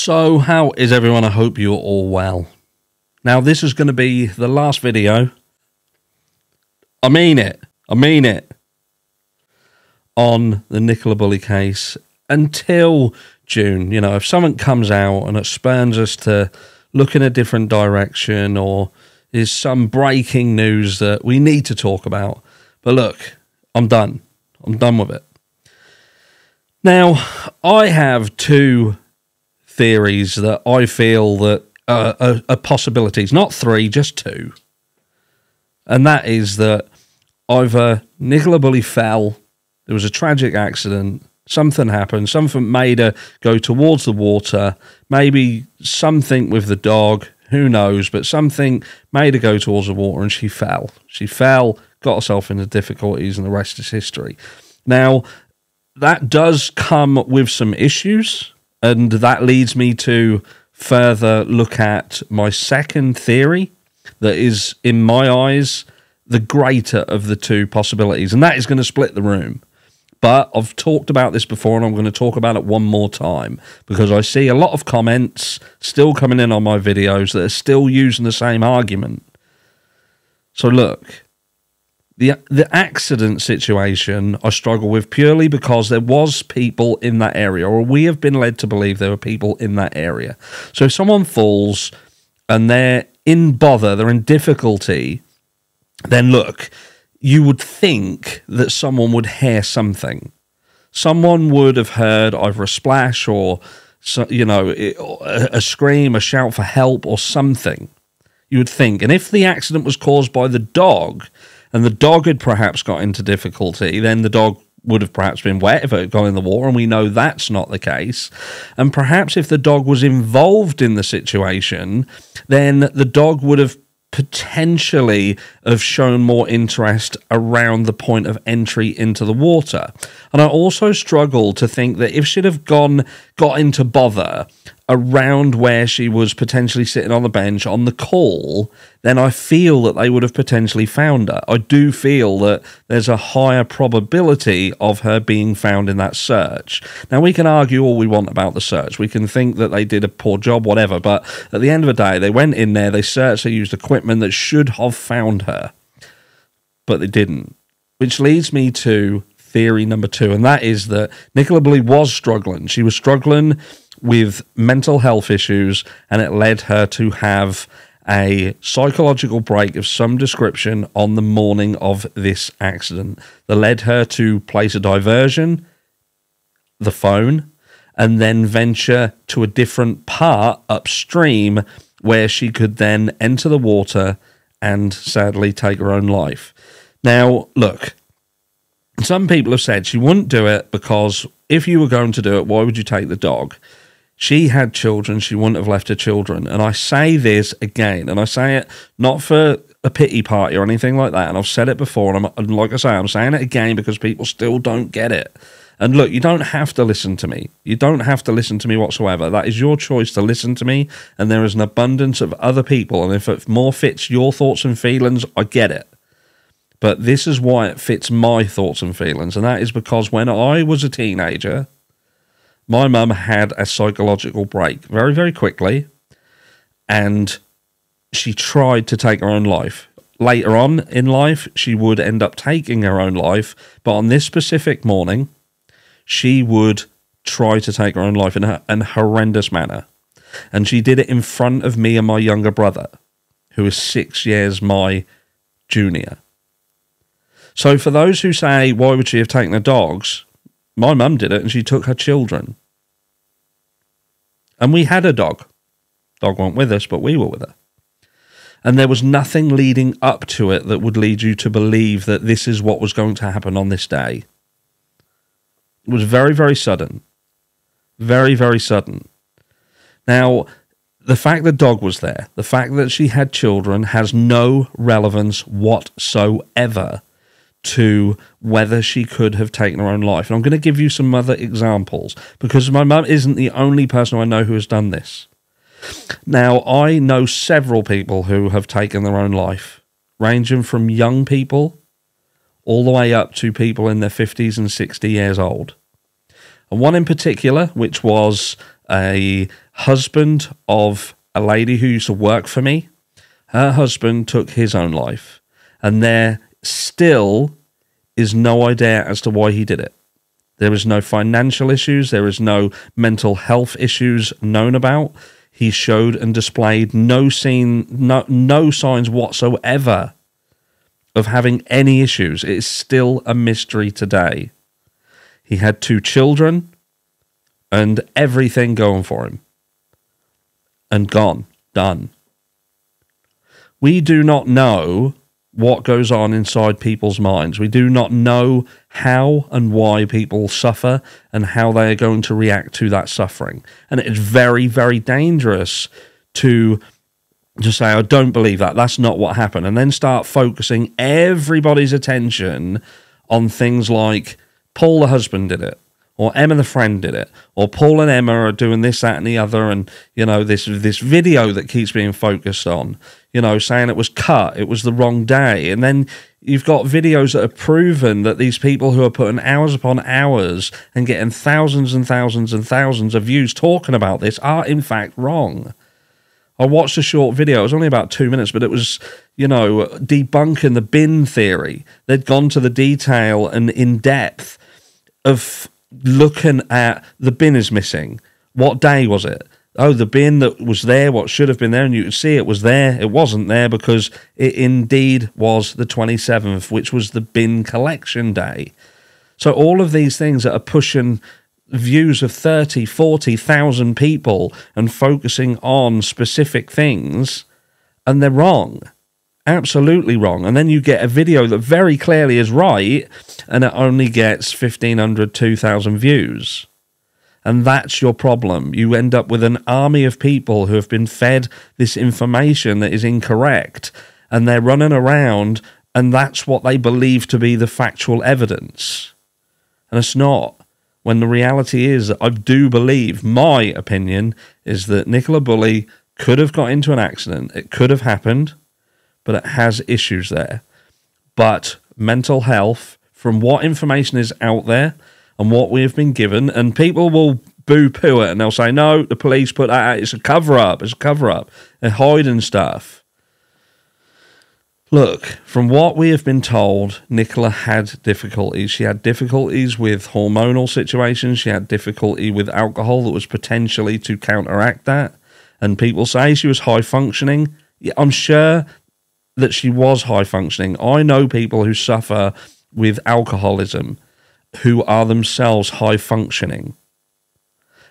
So, how is everyone? I hope you're all well. Now, this is going to be the last video. I mean it. On the Nicola Bulley case until June. You know, if something comes out and it spurns us to look in a different direction, or is some breaking news that we need to talk about. But look, I'm done. I'm done with it. Now, I have two theories that I feel that are possibilities. Not three, just two. And that is that either Nicola Bulley fell, there was a tragic accident, something happened, something made her go towards the water, maybe something with the dog, who knows, but something made her go towards the water and she fell. She fell, got herself into difficulties, and the rest is history. Now, that does come with some issues, and that leads me to further look at my second theory that is, in my eyes, the greater of the two possibilities, and that is going to split the room. But I've talked about this before, and I'm going to talk about it one more time, because I see a lot of comments still coming in on my videos that are still using the same argument. So look, the accident situation I struggle with purely because there was people in that area, or we have been led to believe there were people in that area. So if someone falls and they're in bother, they're in difficulty, then look, you would think that someone would hear something. Someone would have heard either a splash or, you know, a scream, a shout for help or something. You would think. And if the accident was caused by the dog, and the dog had perhaps got into difficulty, then the dog would have perhaps been wet if it had gone in the water, and we know that's not the case. And perhaps if the dog was involved in the situation, then the dog would have potentially have shown more interest around the point of entry into the water. And I also struggle to think that if she'd have got into bother around where she was potentially sitting on the bench on the call, then I feel that they would have potentially found her. I do feel that there's a higher probability of her being found in that search. Now, we can argue all we want about the search. We can think that they did a poor job, whatever, but at the end of the day, they went in there, they searched, they used equipment that should have found her, but they didn't. Which leads me to theory number two, and that is that Nicola Bulley was struggling. She was struggling with mental health issues, and it led her to have a psychological break of some description on the morning of this accident that led her to place a diversion, the phone, and then venture to a different part upstream where she could then enter the water and sadly take her own life. Now, look, some people have said she wouldn't do it because if you were going to do it, why would you take the dog? She had children, she wouldn't have left her children. And I say this again, and I say it not for a pity party or anything like that, and I've said it before, and like I say, I'm saying it again because people still don't get it. And look, you don't have to listen to me. You don't have to listen to me whatsoever. That is your choice to listen to me, and there is an abundance of other people, and if it more fits your thoughts and feelings, I get it. But this is why it fits my thoughts and feelings, and that is because when I was a teenager, my mum had a psychological break very, very quickly, and she tried to take her own life. Later on in life, she would end up taking her own life, but on this specific morning, she would try to take her own life in a horrendous manner. And she did it in front of me and my younger brother, who is 6 years my junior. So for those who say, why would she have taken the dogs? My mum did it, and she took her children. And we had a dog. Dog weren't with us, but we were with her. And there was nothing leading up to it that would lead you to believe that this is what was going to happen on this day. It was very, very sudden. Very, very sudden. Now, the fact that dog was there, the fact that she had children has no relevance whatsoever to whether she could have taken her own life. And I'm going to give you some other examples, because my mum isn't the only person I know who has done this. Now, I know several people who have taken their own life, ranging from young people all the way up to people in their 50s and 60 years old. And one in particular, which was a husband of a lady who used to work for me. Her husband took his own life, and there still is no idea as to why he did it. There is no financial issues. There is no mental health issues known about. He showed and displayed no signs whatsoever of having any issues. It is still a mystery today. He had 2 children and everything going for him. And gone. Done. We do not know what goes on inside people's minds. We do not know how and why people suffer and how they are going to react to that suffering. And it is very, very dangerous to just say, I don't believe that. That's not what happened. And then start focusing everybody's attention on things like Paul the husband did it, or Emma the friend did it, or Paul and Emma are doing this, that, and the other, and, you know, this video that keeps being focused on, you know, saying it was cut, it was the wrong day. And then you've got videos that have proven that these people who are putting hours upon hours and getting thousands and thousands and thousands of views talking about this are, in fact, wrong. I watched a short video, it was only about 2 minutes, but it was, you know, debunking the bin theory. They'd gone to the detail and in depth of looking at the bin is missing. What day was it? Oh, the bin that was there, what should have been there, and you could see it was there. It wasn't there because it indeed was the 27th, which was the bin collection day. So all of these things that are pushing views of 30, 40,000 people and focusing on specific things, and they're wrong. Absolutely wrong. And then you get a video that very clearly is right, and it only gets 1,500, 2,000 views. And that's your problem. You end up with an army of people who have been fed this information that is incorrect, and they're running around, and that's what they believe to be the factual evidence. And it's not. When the reality is that I do believe, my opinion, is that Nicola Bulley could have got into an accident. It could have happened, but it has issues there. But mental health, from what information is out there and what we have been given, and people will boo-poo it and they'll say, no, the police put that out, it's a cover-up, it's a cover-up. They're hiding stuff. Look, from what we have been told, Nicola had difficulties. She had difficulties with hormonal situations. She had difficulty with alcohol that was potentially to counteract that. And people say she was high-functioning. Yeah, I'm sure that she was high-functioning. I know people who suffer with alcoholism who are themselves high-functioning.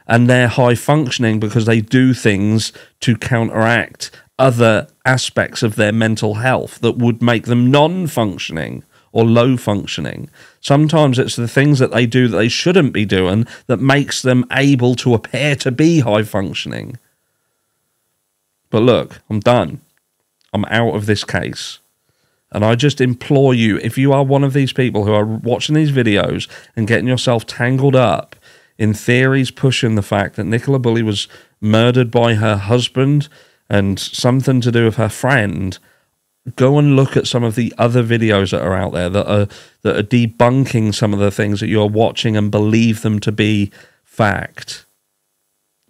And they're high-functioning because they do things to counteract other aspects of their mental health that would make them non-functioning or low-functioning. Sometimes it's the things that they do that they shouldn't be doing that makes them able to appear to be high-functioning. But look, I'm done. I'm out of this case. And I just implore you, if you are one of these people who are watching these videos and getting yourself tangled up in theories pushing the fact that Nicola Bulley was murdered by her husband and something to do with her friend, go and look at some of the other videos that are out there that are debunking some of the things that you're watching and believe them to be fact.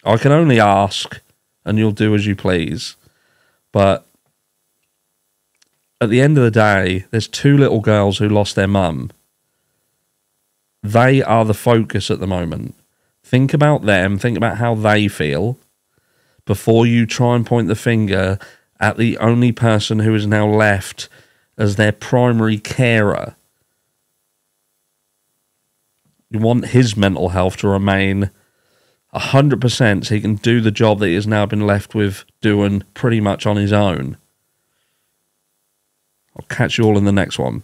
I can only ask, and you'll do as you please. But at the end of the day, there's 2 little girls who lost their mum. They are the focus at the moment. Think about them. Think about how they feel before you try and point the finger at the only person who is now left as their primary carer. You want his mental health to remain 100% so he can do the job that he has now been left with doing pretty much on his own. I'll catch you all in the next one.